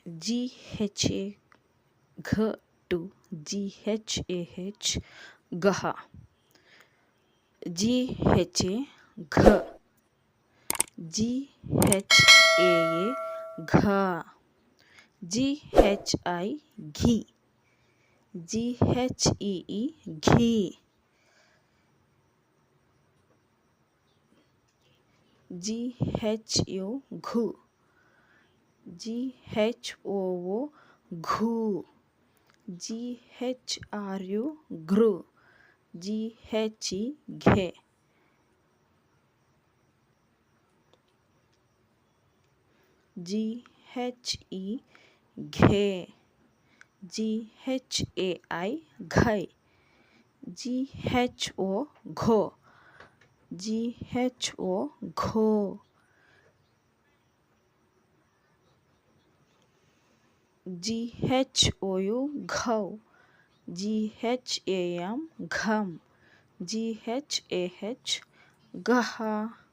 GHA ಘ to GHAH ಗಹ. GHA ಘ, GHAA ಘ, GHI ಘಿ, GHEE ಘೀ, GHU ಘು, GHOO ಘೂ, GHRU ಗೃ, GHE ಘೆ, GHE ಘೆ, GHAI ಘೈ, GHO ಘೋ, GHO ಘೋ, GHOU ಘೌ, GHAM ಘಮ್, GHAH ಗಹ.